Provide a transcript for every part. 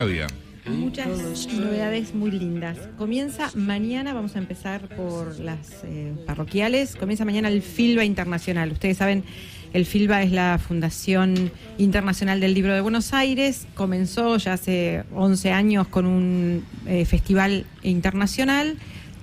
Había. Muchas novedades muy lindas. Comienza mañana, vamos a empezar por las parroquiales. Comienza mañana el FILBA Internacional. Ustedes saben, el FILBA es la Fundación Internacional del Libro de Buenos Aires. Comenzó ya hace 11 años con un festival internacional.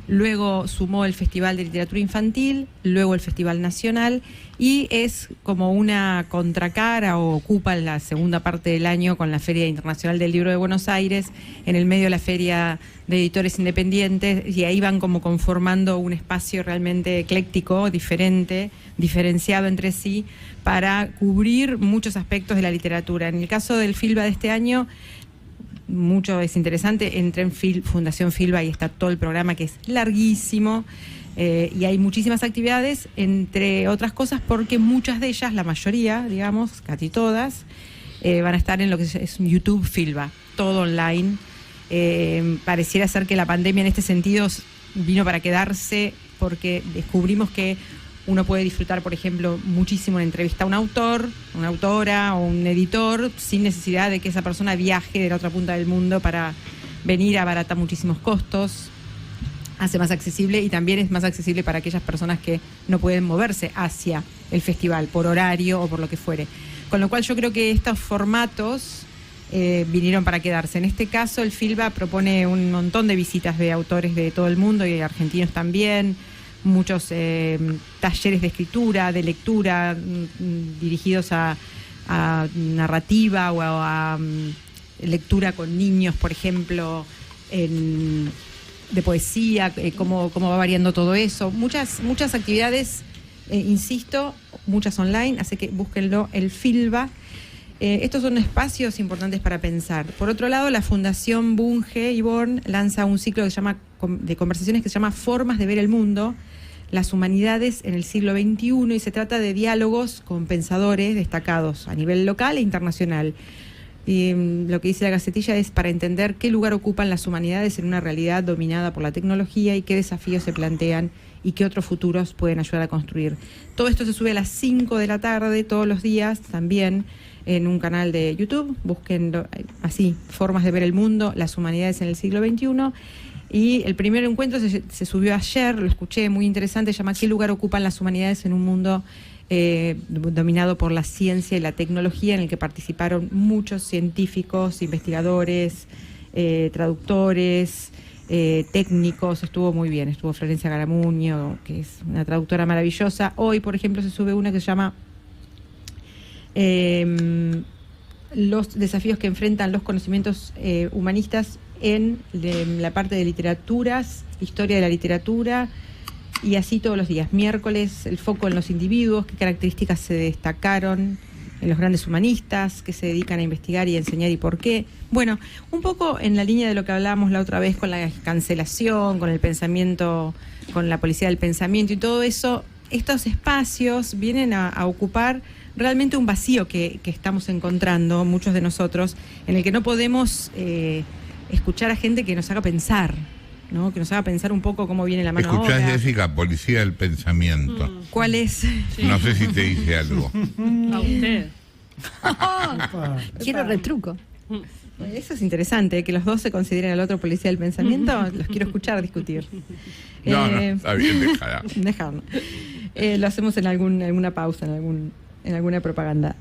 Luego sumó el Festival de Literatura Infantil, luego el Festival Nacional, y es como una contracara, o ocupa la segunda parte del año con la Feria Internacional del Libro de Buenos Aires, en el medio de la Feria de Editores Independientes, y ahí van como conformando un espacio realmente ecléctico, diferente, diferenciado entre sí, para cubrir muchos aspectos de la literatura. En el caso del FILBA de este año, mucho es interesante. Entré en Fundación FILBA y está todo el programa, que es larguísimo, y hay muchísimas actividades, entre otras cosas porque muchas de ellas, la mayoría, digamos, casi todas, van a estar en lo que es YouTube FILBA, todo online. Pareciera ser que la pandemia en este sentido vino para quedarse, porque descubrimos que uno puede disfrutar, por ejemplo, muchísimo una entrevista a un autor, una autora o un editor, sin necesidad de que esa persona viaje de la otra punta del mundo para venir. Abarata muchísimos costos, hace más accesible, y también es más accesible para aquellas personas que no pueden moverse hacia el festival por horario o por lo que fuere. Con lo cual yo creo que estos formatos vinieron para quedarse. En este caso el FILBA propone un montón de visitas de autores de todo el mundo y de argentinos también, muchos talleres de escritura, de lectura, dirigidos a narrativa o a lectura con niños, por ejemplo, de poesía, cómo va variando todo eso. Muchas actividades, insisto, muchas online, así que búsquenlo, el FILBA. Estos son espacios importantes para pensar. Por otro lado, la Fundación Bunge y Born lanza un ciclo que se llama, de conversaciones, que se llama Formas de ver el mundo, las humanidades en el siglo XXI, y se trata de diálogos con pensadores destacados a nivel local e internacional. Y lo que dice la Gacetilla es para entender qué lugar ocupan las humanidades en una realidad dominada por la tecnología y qué desafíos se plantean y qué otros futuros pueden ayudar a construir. Todo esto se sube a las 5 de la tarde todos los días, también en un canal de YouTube. Busquen así, Formas de ver el mundo, las humanidades en el siglo XXI. Y el primer encuentro se subió ayer, lo escuché, muy interesante, se llama ¿Qué lugar ocupan las humanidades en un mundo dominado por la ciencia y la tecnología?, en el que participaron muchos científicos, investigadores, traductores, técnicos. Estuvo muy bien, estuvo Florencia Garamuño, que es una traductora maravillosa. Hoy, por ejemplo, se sube una que se llama los desafíos que enfrentan los conocimientos humanistas en la parte de literaturas, historia de la literatura, y así todos los días. Miércoles, el foco en los individuos, qué características se destacaron en los grandes humanistas, que se dedican a investigar y a enseñar y por qué. Bueno, un poco en la línea de lo que hablábamos la otra vez con la cancelación, con el pensamiento, con la policía del pensamiento y todo eso. Estos espacios vienen a ocupar realmente un vacío que estamos encontrando muchos de nosotros, en el que no podemos escuchar a gente que nos haga pensar, ¿no? Que nos haga pensar un poco cómo viene la mano ahora. ¿Escuchás, Jessica, Policía del Pensamiento? ¿Cuál es? Sí. No sé si te dice algo. A usted. Quiero retruco. Eso es interesante, que los dos se consideren al otro policía del pensamiento. Los quiero escuchar discutir. No, está bien, déjala. Dejarlo. Lo hacemos en alguna pausa, en alguna propaganda.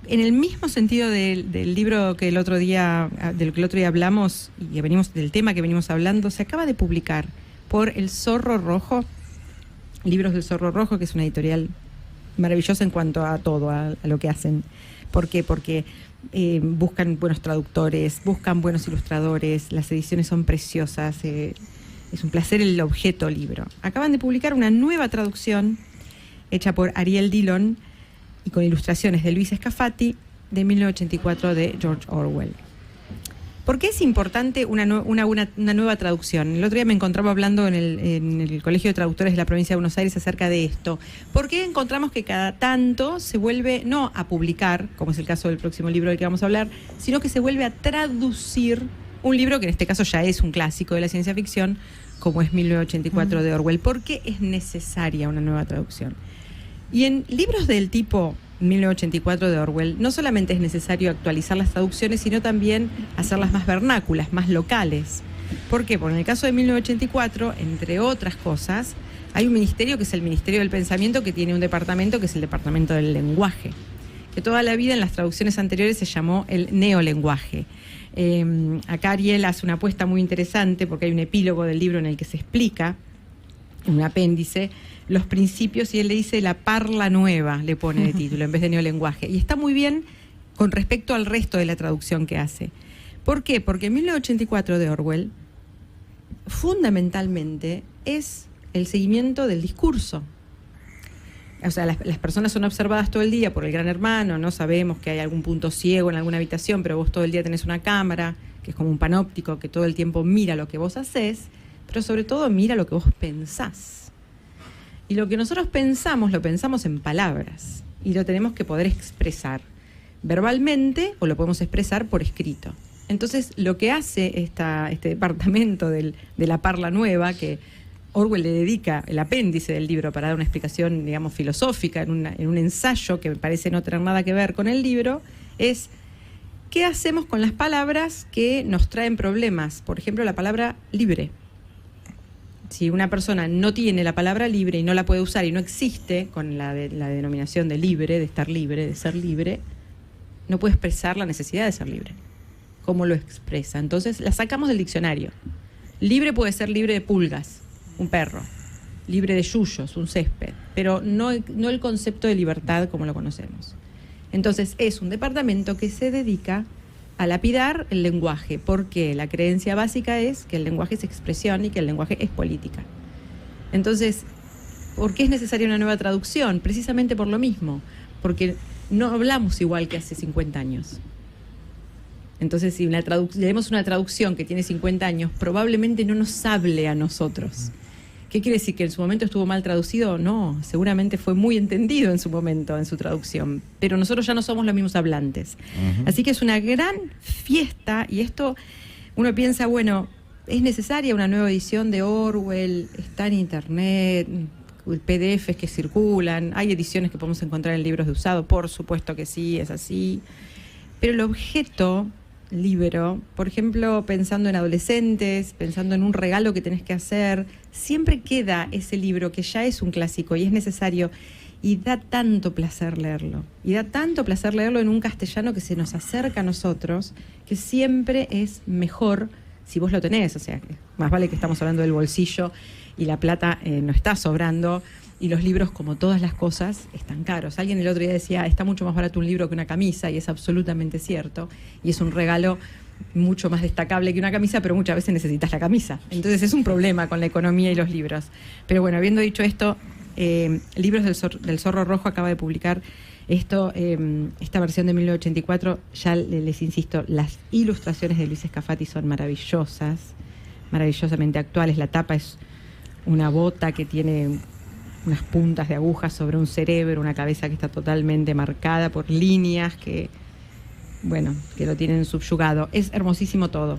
En el mismo sentido del libro del que el otro día hablamos, y del tema que venimos hablando, se acaba de publicar por El Zorro Rojo, Libros del Zorro Rojo, que es una editorial maravillosa en cuanto a todo, a lo que hacen. ¿Por qué? Porque buscan buenos traductores, buscan buenos ilustradores, las ediciones son preciosas, es un placer el objeto libro. Acaban de publicar una nueva traducción hecha por Ariel Dillon y con ilustraciones de Luis Scafati, de 1984, de George Orwell. ¿Por qué es importante una nueva traducción? El otro día me encontraba hablando en el Colegio de Traductores de la Provincia de Buenos Aires acerca de esto. ¿Por qué encontramos que cada tanto se vuelve, no a publicar, como es el caso del próximo libro del que vamos a hablar, sino que se vuelve a traducir un libro que en este caso ya es un clásico de la ciencia ficción, como es 1984 de Orwell? ¿Por qué es necesaria una nueva traducción? Y en libros del tipo 1984 de Orwell, no solamente es necesario actualizar las traducciones, sino también hacerlas más vernáculas, más locales. ¿Por qué? Porque en el caso de 1984, entre otras cosas, hay un ministerio que es el Ministerio del Pensamiento, que tiene un departamento que es el Departamento del Lenguaje, que toda la vida en las traducciones anteriores se llamó el neolenguaje. Acá Ariel hace una apuesta muy interesante porque hay un epílogo del libro en el que se explica, un apéndice, los principios, y él le dice la parla nueva, le pone de título, en vez de neolenguaje. Y está muy bien con respecto al resto de la traducción que hace. ¿Por qué? Porque 1984 de Orwell fundamentalmente es el seguimiento del discurso. O sea, las personas son observadas todo el día por el gran hermano, no sabemos que hay algún punto ciego en alguna habitación, pero vos todo el día tenés una cámara, que es como un panóptico, que todo el tiempo mira lo que vos hacés, pero sobre todo mira lo que vos pensás. Y lo que nosotros pensamos, lo pensamos en palabras, y lo tenemos que poder expresar verbalmente o lo podemos expresar por escrito. Entonces, lo que hace este departamento de la parla nueva, que Orwell le dedica el apéndice del libro para dar una explicación, digamos, filosófica, en un ensayo que me parece no tener nada que ver con el libro, es ¿qué hacemos con las palabras que nos traen problemas? Por ejemplo, la palabra libre. Si una persona no tiene la palabra libre y no la puede usar y no existe con la denominación de libre, de estar libre, de ser libre, no puede expresar la necesidad de ser libre. ¿Cómo lo expresa? Entonces la sacamos del diccionario. Libre puede ser libre de pulgas, un perro, libre de yuyos, un césped, pero no el concepto de libertad como lo conocemos. Entonces es un departamento que se dedica a lapidar el lenguaje, porque la creencia básica es que el lenguaje es expresión y que el lenguaje es política. Entonces, ¿por qué es necesaria una nueva traducción? Precisamente por lo mismo, porque no hablamos igual que hace 50 años. Entonces, si leemos una traducción que tiene 50 años, probablemente no nos hable a nosotros. ¿Qué quiere decir? ¿Que en su momento estuvo mal traducido? No, seguramente fue muy entendido en su momento, en su traducción. Pero nosotros ya no somos los mismos hablantes. Así que es una gran fiesta, y esto uno piensa, bueno, es necesaria una nueva edición de Orwell, está en internet, PDFs que circulan, hay ediciones que podemos encontrar en libros de usado, por supuesto que sí, es así. Pero el objeto libro, por ejemplo, pensando en adolescentes, pensando en un regalo que tenés que hacer, siempre queda ese libro que ya es un clásico y es necesario, y da tanto placer leerlo. Y da tanto placer leerlo en un castellano que se nos acerca a nosotros, que siempre es mejor si vos lo tenés. O sea, más vale que estamos hablando del bolsillo y la plata no está sobrando, y los libros, como todas las cosas, están caros. Alguien el otro día decía, está mucho más barato un libro que una camisa, y es absolutamente cierto, y es un regalo mucho más destacable que una camisa, pero muchas veces necesitas la camisa. Entonces es un problema con la economía y los libros. Pero bueno, habiendo dicho esto, Libros del Zorro Rojo acaba de publicar esta versión de 1984. Ya les insisto, las ilustraciones de Luis Scafati son maravillosas, maravillosamente actuales. La tapa es una bota que tiene unas puntas de agujas sobre un cerebro, una cabeza que está totalmente marcada por líneas que lo tienen subyugado. Es hermosísimo todo.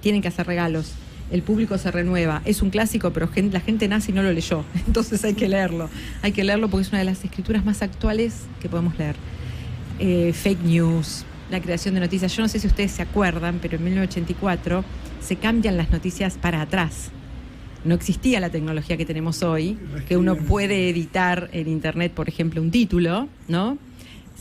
Tienen que hacer regalos. El público se renueva. Es un clásico, pero la gente nace y no lo leyó. Entonces hay que leerlo. Hay que leerlo porque es una de las escrituras más actuales que podemos leer. Fake news, la creación de noticias. Yo no sé si ustedes se acuerdan, pero en 1984 se cambian las noticias para atrás. No existía la tecnología que tenemos hoy, que uno puede editar en internet, por ejemplo, un título, ¿no?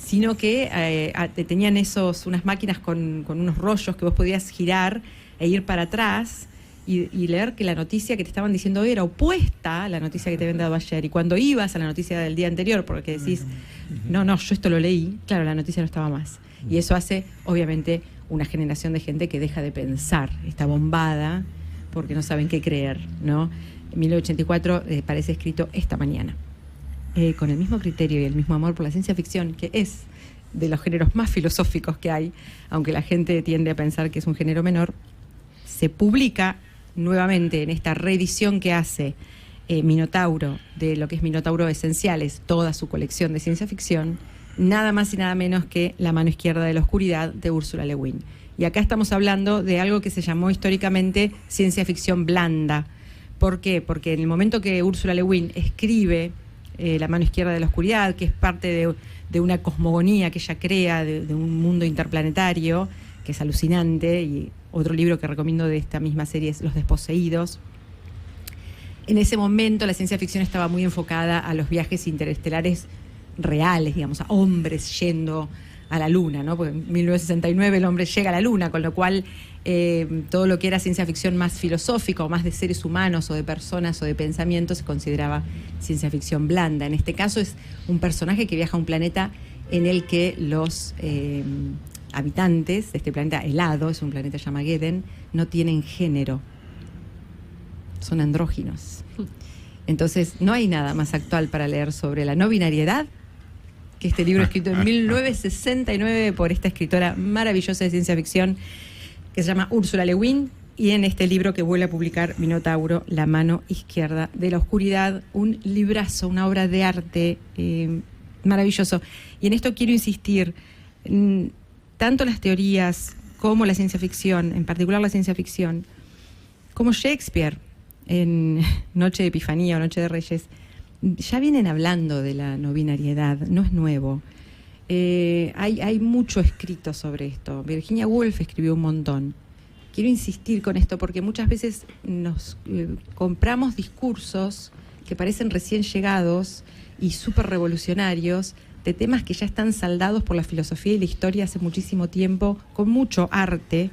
Sino que tenían unas máquinas con unos rollos que vos podías girar e ir para atrás y leer que la noticia que te estaban diciendo hoy era opuesta a la noticia que te habían dado ayer. Y cuando ibas a la noticia del día anterior, porque decís, no, yo esto lo leí, claro, la noticia no estaba más. Y eso hace, obviamente, una generación de gente que deja de pensar, está bombada, porque no saben qué creer, ¿no? En 1984 parece escrito esta mañana. Con el mismo criterio y el mismo amor por la ciencia ficción, que es de los géneros más filosóficos que hay, aunque la gente tiende a pensar que es un género menor, se publica nuevamente en esta reedición que hace Minotauro, de lo que es Minotauro Esenciales, toda su colección de ciencia ficción, nada más y nada menos que La mano izquierda de la oscuridad, de Ursula Le Guin. Y acá estamos hablando de algo que se llamó históricamente ciencia ficción blanda. ¿Por qué? Porque en el momento que Ursula Le Guin escribe La mano izquierda de la oscuridad, que es parte de una cosmogonía que ella crea, de un mundo interplanetario, que es alucinante. Y otro libro que recomiendo de esta misma serie es Los Desposeídos. En ese momento la ciencia ficción estaba muy enfocada a los viajes interestelares reales, digamos, a hombres yendo a la Luna, ¿no? Porque en 1969 el hombre llega a la Luna, con lo cual todo lo que era ciencia ficción más filosófica o más de seres humanos o de personas o de pensamientos se consideraba ciencia ficción blanda. En este caso es un personaje que viaja a un planeta en el que los habitantes de este planeta helado, es un planeta llamado Geddon, no tienen género, son andróginos. Entonces no hay nada más actual para leer sobre la no binariedad que este libro escrito en 1969 por esta escritora maravillosa de ciencia ficción que se llama Ursula Le Guin, y en este libro que vuelve a publicar Minotauro, La mano izquierda de la oscuridad, un librazo, una obra de arte maravilloso. Y en esto quiero insistir, tanto las teorías como la ciencia ficción, en particular la ciencia ficción, como Shakespeare en Noche de Epifanía o Noche de Reyes, ya vienen hablando de la no binariedad, no es nuevo. Hay mucho escrito sobre esto. Virginia Woolf escribió un montón. Quiero insistir con esto porque muchas veces nos compramos discursos que parecen recién llegados y súper revolucionarios de temas que ya están saldados por la filosofía y la historia hace muchísimo tiempo, con mucho arte,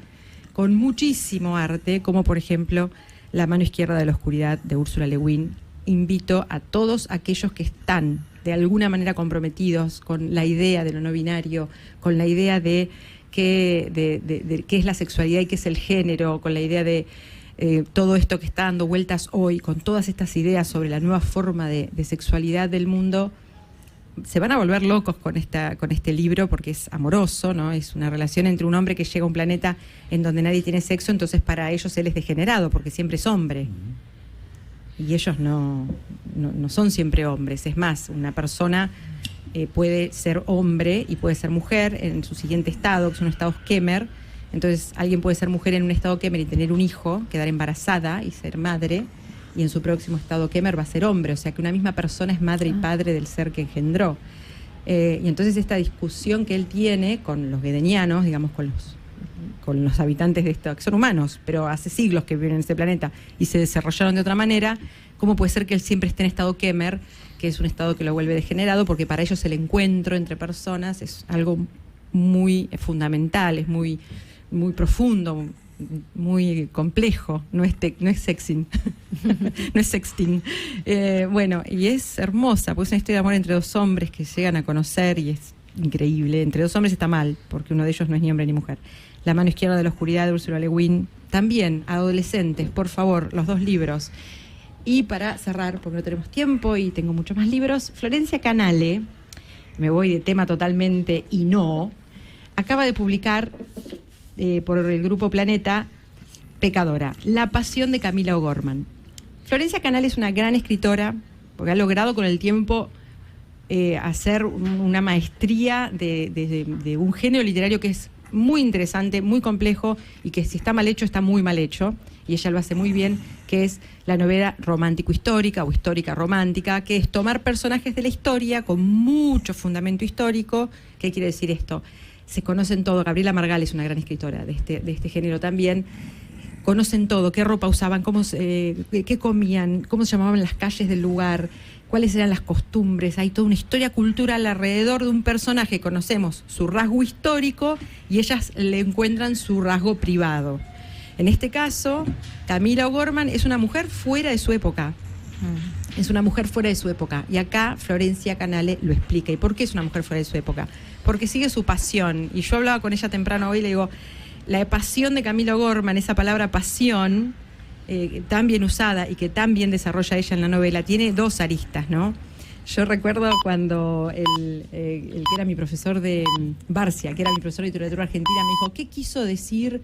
con muchísimo arte, como por ejemplo La mano izquierda de la oscuridad de Ursula Le Guin. Invito a todos aquellos que están de alguna manera comprometidos con la idea de lo no binario, con la idea de qué es la sexualidad y qué es el género, con la idea de todo esto que está dando vueltas hoy, con todas estas ideas sobre la nueva forma de sexualidad del mundo, se van a volver locos con este libro porque es amoroso, ¿no? Es una relación entre un hombre que llega a un planeta en donde nadie tiene sexo, entonces para ellos él es degenerado porque siempre es hombre. Y ellos no son siempre hombres. Es más, una persona puede ser hombre y puede ser mujer en su siguiente estado, que es un estado Kemmer. Entonces alguien puede ser mujer en un estado Kemmer y tener un hijo, quedar embarazada y ser madre, y en su próximo estado Kemmer va a ser hombre. O sea que una misma persona es madre y padre del ser que engendró. Y entonces esta discusión que él tiene con los gedenianos, digamos, con los habitantes de esto, que son humanos, pero hace siglos que viven en este planeta y se desarrollaron de otra manera, ¿cómo puede ser que él siempre esté en estado Kemmer, que es un estado que lo vuelve degenerado? Porque para ellos el encuentro entre personas es algo muy fundamental, es muy, muy profundo, muy complejo, no es sexting, no es sexting. Bueno, y es hermosa, porque es una historia de amor entre dos hombres que llegan a conocer y es increíble. Entre dos hombres está mal, porque uno de ellos no es ni hombre ni mujer. La mano izquierda de la oscuridad de Ursula Le Guin. También, adolescentes, por favor, los dos libros. Y para cerrar, porque no tenemos tiempo y tengo muchos más libros, Florencia Canale, me voy de tema totalmente y no, acaba de publicar por el Grupo Planeta, Pecadora, La pasión de Camila O'Gorman. Florencia Canale es una gran escritora, porque ha logrado con el tiempo hacer una maestría de un género literario que es muy interesante, muy complejo, y que si está mal hecho, está muy mal hecho, y ella lo hace muy bien, que es la novela romántico-histórica o histórica-romántica, que es tomar personajes de la historia con mucho fundamento histórico. ¿Qué quiere decir esto? Se conocen todo. Gabriela Margal es una gran escritora de este género también. Conocen todo, qué ropa usaban, qué comían, cómo se llamaban las calles del lugar, cuáles eran las costumbres. Hay toda una historia cultural alrededor de un personaje. Conocemos su rasgo histórico y ellas le encuentran su rasgo privado. En este caso, Camila O'Gorman es una mujer fuera de su época. Es una mujer fuera de su época. Y acá Florencia Canale lo explica. ¿Y por qué es una mujer fuera de su época? Porque sigue su pasión. Y yo hablaba con ella temprano hoy y le digo, la pasión de Camila O'Gorman, esa palabra pasión, tan bien usada y que tan bien desarrolla ella en la novela, tiene dos aristas, ¿no? Yo recuerdo cuando el que era mi profesor de Barcia, que era mi profesor de literatura argentina, me dijo, ¿qué quiso decir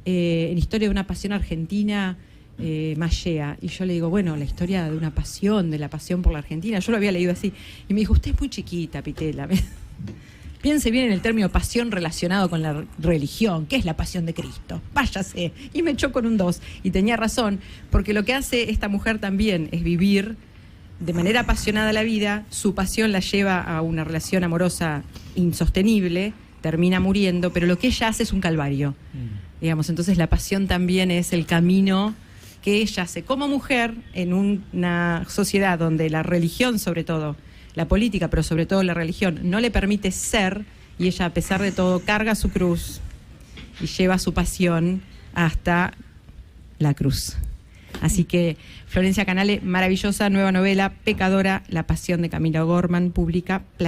en Historia de una pasión argentina Mallea? Y yo le digo, bueno, la historia de una pasión, de la pasión por la Argentina. Yo lo había leído así. Y me dijo, usted es muy chiquita, Pitela. Piense bien en el término pasión relacionado con la religión. ¿Qué es la pasión de Cristo? Váyase. Y me echó con un 2. Y tenía razón, porque lo que hace esta mujer también es vivir de manera apasionada a la vida, su pasión la lleva a una relación amorosa insostenible, termina muriendo, pero lo que ella hace es un calvario. Digamos, entonces la pasión también es el camino que ella hace como mujer en una sociedad donde la religión, sobre todo, la política, pero sobre todo la religión, no le permite ser, y ella a pesar de todo carga su cruz y lleva su pasión hasta la cruz. Así que Florencia Canale, maravillosa nueva novela, Pecadora, la pasión de Camila Gorman, publica Planeta.